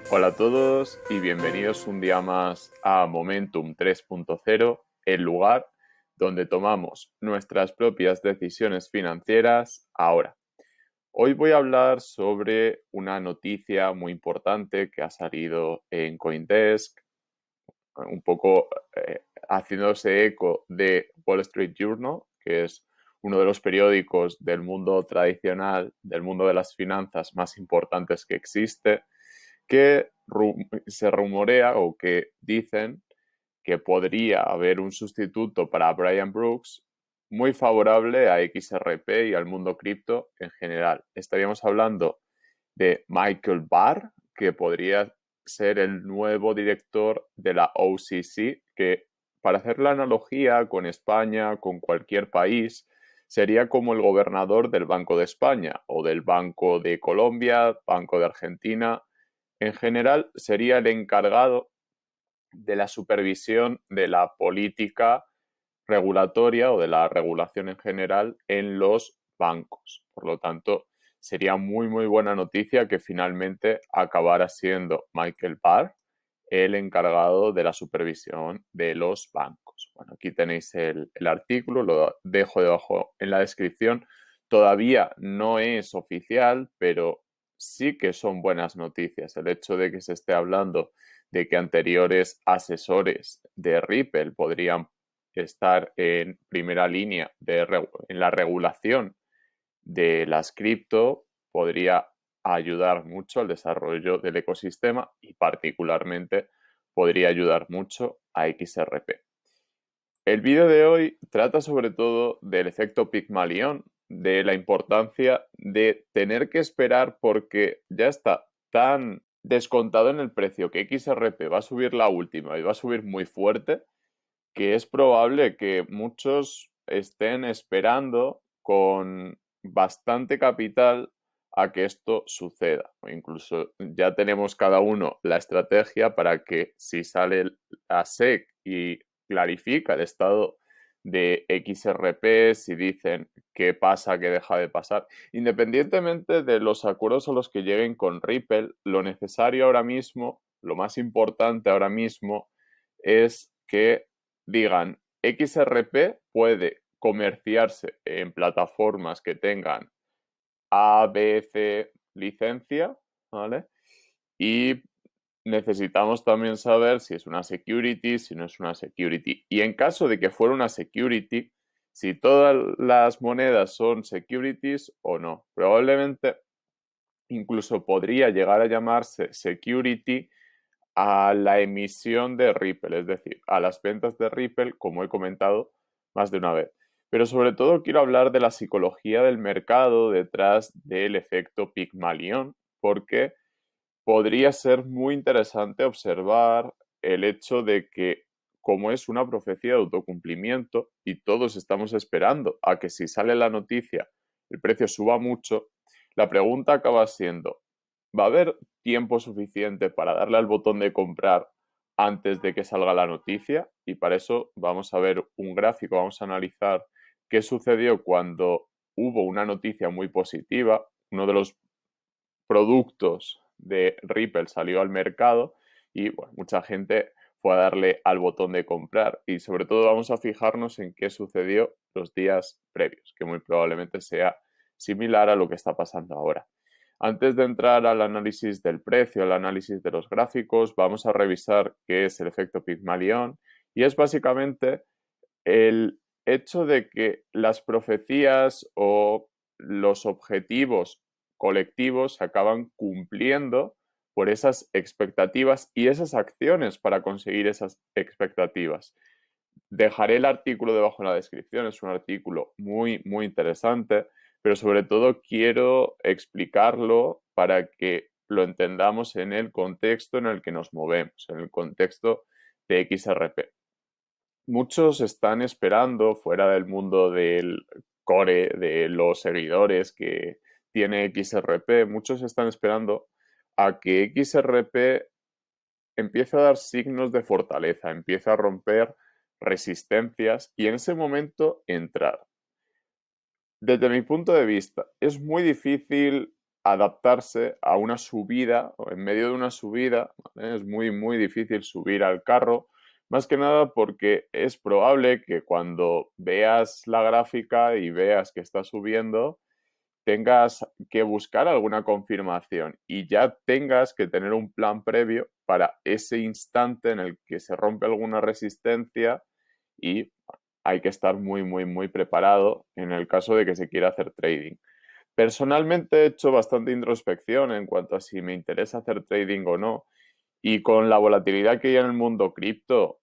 Hola a todos y bienvenidos un día más a Momentum 3.0, el lugar donde tomamos nuestras propias decisiones financieras ahora. Hoy voy a hablar sobre una noticia muy importante que ha salido en CoinDesk, un poco haciéndose eco de Wall Street Journal, que es uno de los periódicos del mundo tradicional, del mundo de las finanzas más importantes que existe, que se rumorea o que dicen que podría haber un sustituto para Brian Brooks muy favorable a XRP y al mundo cripto en general. Estaríamos hablando de Michael Barr, que podría ser el nuevo director de la OCC, que para hacer la analogía con España, con cualquier país, sería como el gobernador del Banco de España o del Banco de Colombia, Banco de Argentina. En general, sería el encargado de la supervisión de la política regulatoria o de la regulación en general en los bancos. Por lo tanto, sería muy buena noticia que finalmente acabara siendo Michael Barr el encargado de la supervisión de los bancos. Bueno, aquí tenéis el artículo, lo dejo debajo en la descripción. Todavía no es oficial, pero sí que son buenas noticias. El hecho de que se esté hablando de que anteriores asesores de Ripple podrían estar en primera línea en la regulación de las cripto podría ayudar mucho al desarrollo del ecosistema y particularmente podría ayudar mucho a XRP. El vídeo de hoy trata sobre todo del efecto Pygmalion, de la importancia de tener que esperar porque ya está tan descontado en el precio que XRP va a subir la última y va a subir muy fuerte, que es probable que muchos estén esperando con bastante capital a que esto suceda. O incluso ya tenemos cada uno la estrategia para que si sale la SEC y clarifica el estado de XRP, si dicen qué pasa, qué deja de pasar, independientemente de los acuerdos a los que lleguen con Ripple, lo necesario ahora mismo, lo más importante ahora mismo es que digan XRP puede comerciarse en plataformas que tengan A, B, C licencia, ¿vale? Y necesitamos también saber si es una security, si no es una security. Y en caso de que fuera una security, si todas las monedas son securities o no. Probablemente incluso podría llegar a llamarse security a la emisión de Ripple, es decir, a las ventas de Ripple, como he comentado más de una vez. Pero sobre todo quiero hablar de la psicología del mercado detrás del efecto Pygmalion, porque podría ser muy interesante observar el hecho de que, como es una profecía de autocumplimiento y todos estamos esperando a que si sale la noticia el precio suba mucho, la pregunta acaba siendo, ¿va a haber tiempo suficiente para darle al botón de comprar antes de que salga la noticia? Y para eso vamos a ver un gráfico, vamos a analizar qué sucedió cuando hubo una noticia muy positiva, uno de los productos de Ripple salió al mercado y bueno, mucha gente fue a darle al botón de comprar y sobre todo vamos a fijarnos en qué sucedió los días previos, que muy probablemente sea similar a lo que está pasando ahora. Antes de entrar al análisis del precio, al análisis de los gráficos, vamos a revisar qué es el efecto Pygmalion y es básicamente el hecho de que las profecías o los objetivos colectivos se acaban cumpliendo por esas expectativas y esas acciones para conseguir esas expectativas. Dejaré el artículo debajo en la descripción, es un artículo muy interesante, pero sobre todo quiero explicarlo para que lo entendamos en el contexto en el que nos movemos, en el contexto de XRP. Muchos están esperando, fuera del mundo del core, de los seguidores que tiene XRP, muchos están esperando a que XRP empiece a dar signos de fortaleza, empiece a romper resistencias y en ese momento entrar. Desde mi punto de vista, es muy difícil adaptarse a una subida o en medio de una subida, ¿vale? Es muy, muy difícil subir al carro, más que nada porque es probable que cuando veas la gráfica y veas que está subiendo, tengas que buscar alguna confirmación y ya tengas que tener un plan previo para ese instante en el que se rompe alguna resistencia y hay que estar muy, muy, muy preparado en el caso de que se quiera hacer trading. Personalmente he hecho bastante introspección en cuanto a si me interesa hacer trading o no. Y con la volatilidad que hay en el mundo cripto,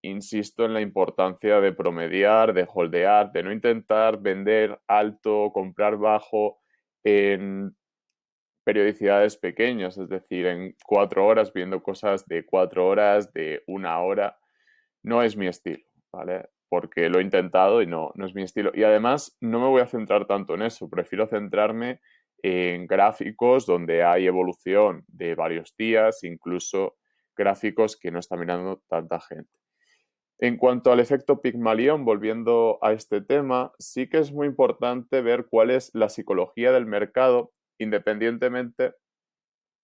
insisto en la importancia de promediar, de holdear, de no intentar vender alto, comprar bajo en periodicidades pequeñas, es decir, en 4 horas viendo cosas de 4 horas, de 1 hora. No es mi estilo, ¿vale? Porque lo he intentado y no es mi estilo. Y además no me voy a centrar tanto en eso, prefiero centrarme en gráficos donde hay evolución de varios días, incluso gráficos que no está mirando tanta gente. En cuanto al efecto Pigmalión, volviendo a este tema, sí que es muy importante ver cuál es la psicología del mercado, independientemente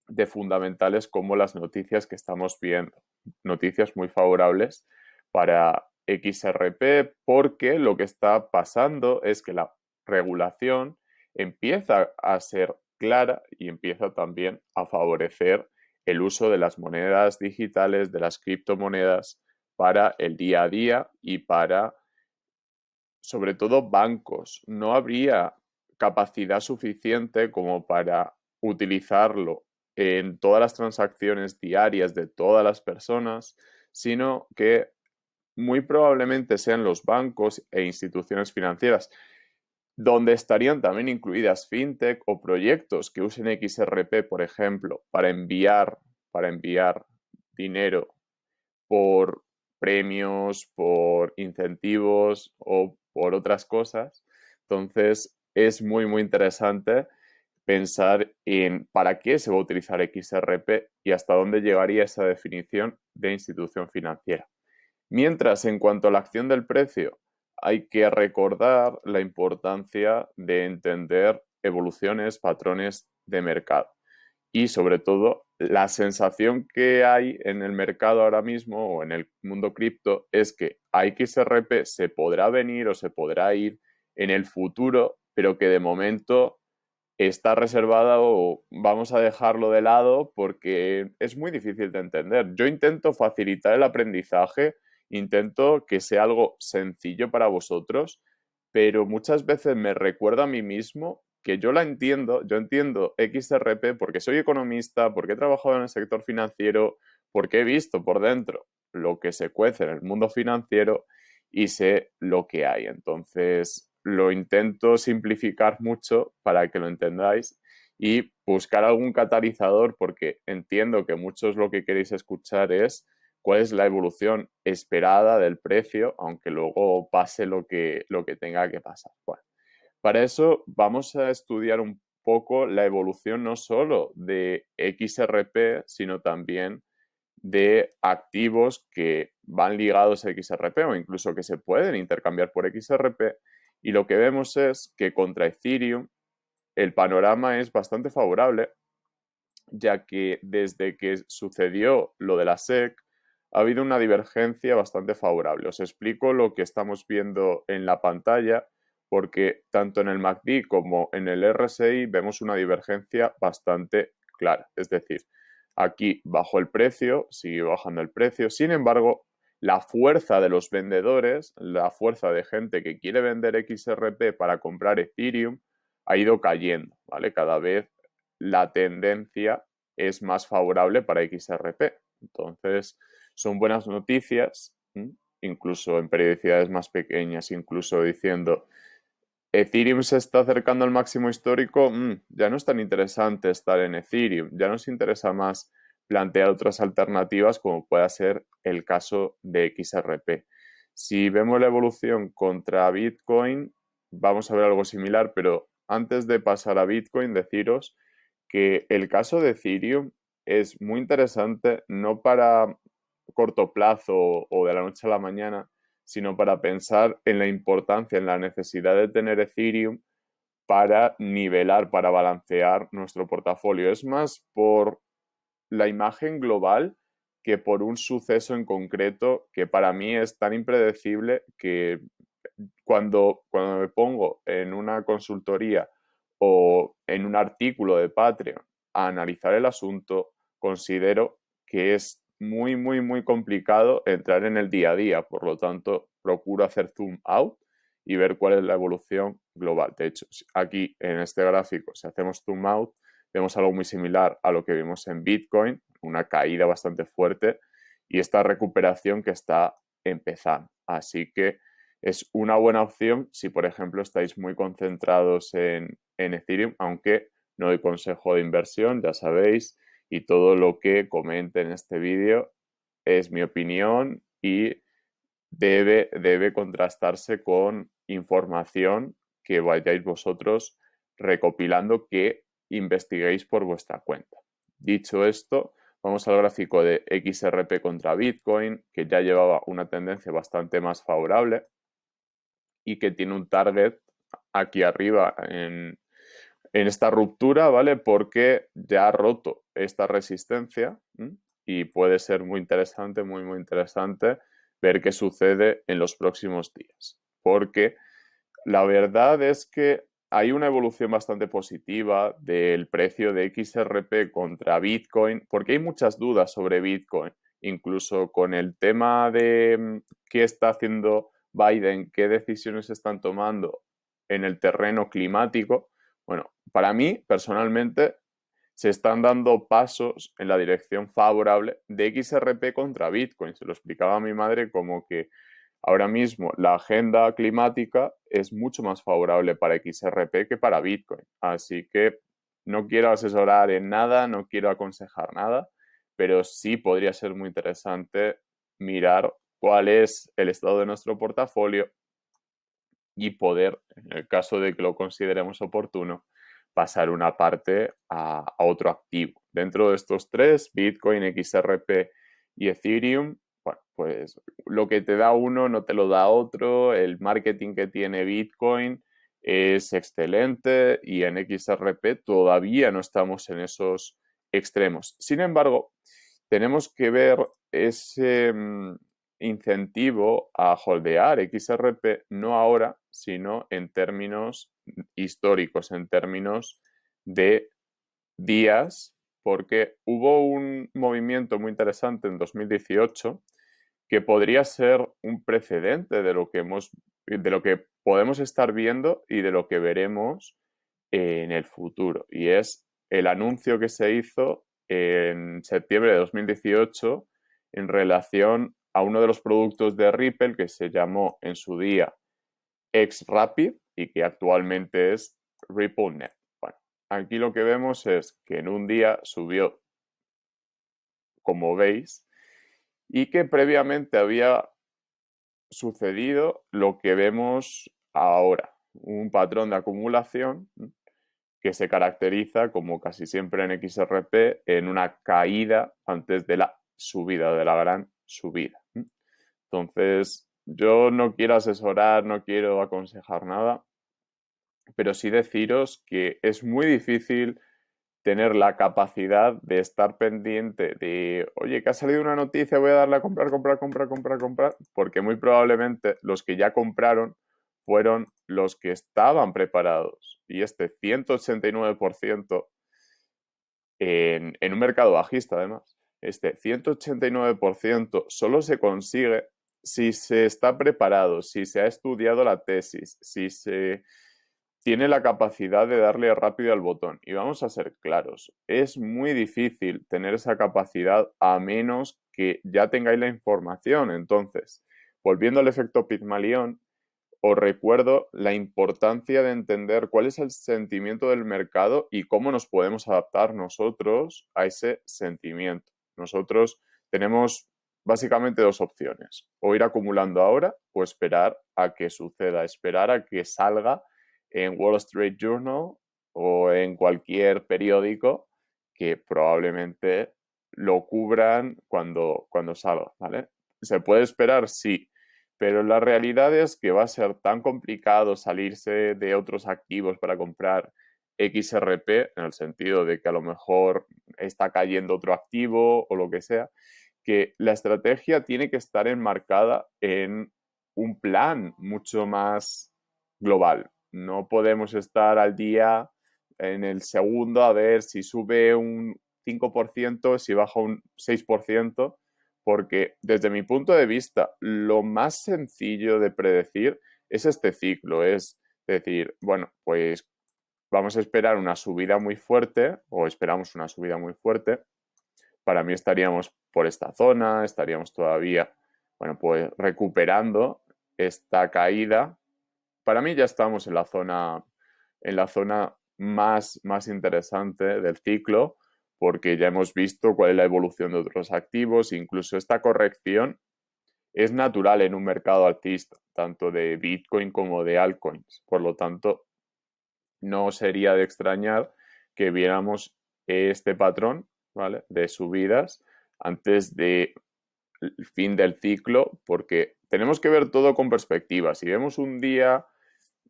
de fundamentales como las noticias que estamos viendo. Noticias muy favorables para XRP porque lo que está pasando es que la regulación empieza a ser clara y empieza también a favorecer el uso de las monedas digitales, de las criptomonedas para el día a día y para, sobre todo, bancos. No habría capacidad suficiente como para utilizarlo en todas las transacciones diarias de todas las personas, sino que muy probablemente sean los bancos e instituciones financieras, donde estarían también incluidas fintech o proyectos que usen XRP, por ejemplo, para enviar dinero por premios, por incentivos o por otras cosas. Entonces, es muy, muy interesante pensar en para qué se va a utilizar XRP y hasta dónde llegaría esa definición de institución financiera. Mientras, en cuanto a la acción del precio, hay que recordar la importancia de entender evoluciones, patrones de mercado y sobre todo la sensación que hay en el mercado ahora mismo o en el mundo cripto es que a XRP se podrá venir o se podrá ir en el futuro, pero que de momento está reservada o vamos a dejarlo de lado porque es muy difícil de entender. Yo intento facilitar el aprendizaje, intento que sea algo sencillo para vosotros, pero muchas veces me recuerdo a mí mismo que yo la entiendo, yo entiendo XRP porque soy economista, porque he trabajado en el sector financiero, porque he visto por dentro lo que se cuece en el mundo financiero y sé lo que hay. Entonces, lo intento simplificar mucho para que lo entendáis y buscar algún catalizador porque entiendo que muchos lo que queréis escuchar es cuál es la evolución esperada del precio, aunque luego pase lo que tenga que pasar. Bueno, para eso vamos a estudiar un poco la evolución no solo de XRP, sino también de activos que van ligados a XRP o incluso que se pueden intercambiar por XRP. Y lo que vemos es que contra Ethereum el panorama es bastante favorable, ya que desde que sucedió lo de la SEC ha habido una divergencia bastante favorable. Os explico lo que estamos viendo en la pantalla, porque tanto en el MACD como en el RSI vemos una divergencia bastante clara. Es decir, aquí bajó el precio, sigue bajando el precio. Sin embargo, la fuerza de los vendedores, la fuerza de gente que quiere vender XRP para comprar Ethereum, ha ido cayendo, ¿vale? Cada vez la tendencia es más favorable para XRP. Entonces, son buenas noticias, incluso en periodicidades más pequeñas, incluso diciendo Ethereum se está acercando al máximo histórico, ya no es tan interesante estar en Ethereum, ya nos interesa más plantear otras alternativas como pueda ser el caso de XRP. Si vemos la evolución contra Bitcoin, vamos a ver algo similar, pero antes de pasar a Bitcoin, deciros que el caso de Ethereum es muy interesante, no para corto plazo o de la noche a la mañana, sino para pensar en la importancia, en la necesidad de tener Ethereum para nivelar, para balancear nuestro portafolio. Es más por la imagen global que por un suceso en concreto que para mí es tan impredecible que cuando me pongo en una consultoría o en un artículo de Patreon a analizar el asunto, considero que es muy, muy, muy complicado entrar en el día a día. Por lo tanto, procuro hacer zoom out y ver cuál es la evolución global. De hecho, aquí en este gráfico, si hacemos zoom out, vemos algo muy similar a lo que vimos en Bitcoin, una caída bastante fuerte y esta recuperación que está empezando. Así que es una buena opción si, por ejemplo, estáis muy concentrados en Ethereum, aunque no doy consejo de inversión, ya sabéis, y todo lo que comente en este vídeo es mi opinión y debe contrastarse con información que vayáis vosotros recopilando, que investiguéis por vuestra cuenta. Dicho esto, vamos al gráfico de XRP contra Bitcoin, que ya llevaba una tendencia bastante más favorable y que tiene un target aquí arriba en esta ruptura, ¿vale? Porque ya ha roto esta resistencia y puede ser muy interesante, muy, muy interesante ver qué sucede en los próximos días. Porque la verdad es que hay una evolución bastante positiva del precio de XRP contra Bitcoin, porque hay muchas dudas sobre Bitcoin, incluso con el tema de qué está haciendo Biden, qué decisiones están tomando en el terreno climático. Bueno, para mí, personalmente, se están dando pasos en la dirección favorable de XRP contra Bitcoin. Se lo explicaba a mi madre como que ahora mismo la agenda climática es mucho más favorable para XRP que para Bitcoin. Así que no quiero asesorar en nada, no quiero aconsejar nada, pero sí podría ser muy interesante mirar cuál es el estado de nuestro portafolio y poder, en el caso de que lo consideremos oportuno, pasar una parte a otro activo. Dentro de estos tres, Bitcoin, XRP y Ethereum, bueno, pues lo que te da uno no te lo da otro. El marketing que tiene Bitcoin es excelente y en XRP todavía no estamos en esos extremos. Sin embargo, tenemos que ver ese incentivo a holdear XRP no ahora, sino en términos históricos, en términos de días, porque hubo un movimiento muy interesante en 2018 que podría ser un precedente de lo que podemos estar viendo y de lo que veremos en el futuro. Y es el anuncio que se hizo en septiembre de 2018 en relación a uno de los productos de Ripple que se llamó en su día XRapid y que actualmente es RippleNet. Bueno, aquí lo que vemos es que en un día subió, como veis, y que previamente había sucedido lo que vemos ahora, un patrón de acumulación que se caracteriza, como casi siempre en XRP, en una caída antes de la subida, de la gran subida. Entonces, yo no quiero asesorar, no quiero aconsejar nada, pero sí deciros que es muy difícil tener la capacidad de estar pendiente de, oye, que ha salido una noticia, voy a darle a comprar, comprar, comprar, comprar, comprar, porque muy probablemente los que ya compraron fueron los que estaban preparados. Y este 189% en un mercado bajista, además, este 189% solo se consigue si se está preparado, si se ha estudiado la tesis, si se tiene la capacidad de darle rápido al botón. Y vamos a ser claros, es muy difícil tener esa capacidad a menos que ya tengáis la información. Entonces, volviendo al efecto Pigmalión, os recuerdo la importancia de entender cuál es el sentimiento del mercado y cómo nos podemos adaptar nosotros a ese sentimiento. Nosotros tenemos básicamente dos opciones, o ir acumulando ahora o esperar a que suceda, esperar a que salga en Wall Street Journal o en cualquier periódico que probablemente lo cubran cuando salga, ¿vale? ¿Se puede esperar? Sí, pero la realidad es que va a ser tan complicado salirse de otros activos para comprar XRP, en el sentido de que a lo mejor está cayendo otro activo o lo que sea, que la estrategia tiene que estar enmarcada en un plan mucho más global. No podemos estar al día en el segundo a ver si sube un 5%, si baja un 6%, porque desde mi punto de vista, lo más sencillo de predecir es este ciclo, es decir, bueno, pues vamos a esperar una subida muy fuerte o esperamos una subida muy fuerte. Para mí estaríamos por esta zona, estaríamos todavía, bueno, pues recuperando esta caída. Para mí ya estamos en la zona más interesante del ciclo, porque ya hemos visto cuál es la evolución de otros activos, incluso esta corrección es natural en un mercado alcista, tanto de Bitcoin como de altcoins. Por lo tanto, no sería de extrañar que viéramos este patrón, ¿vale?, de subidas antes del fin del ciclo, porque tenemos que ver todo con perspectiva. Si vemos un día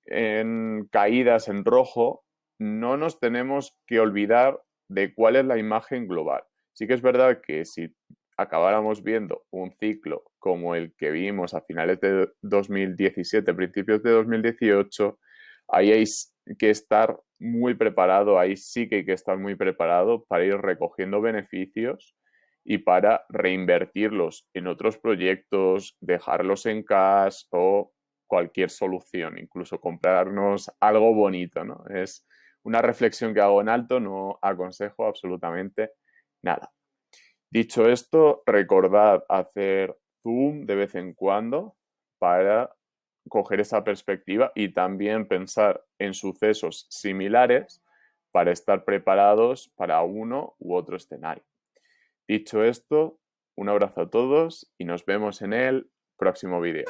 en caídas en rojo, no nos tenemos que olvidar de cuál es la imagen global. Sí que es verdad que si acabáramos viendo un ciclo como el que vimos a finales de 2017, principios de 2018, ahí hay que estar muy preparado, ahí sí que hay que estar muy preparado para ir recogiendo beneficios y para reinvertirlos en otros proyectos, dejarlos en cash o cualquier solución, incluso comprarnos algo bonito, ¿no? Es una reflexión que hago en alto, no aconsejo absolutamente nada. Dicho esto, recordad hacer zoom de vez en cuando para coger esa perspectiva y también pensar en sucesos similares para estar preparados para uno u otro escenario. Dicho esto, un abrazo a todos y nos vemos en el próximo vídeo.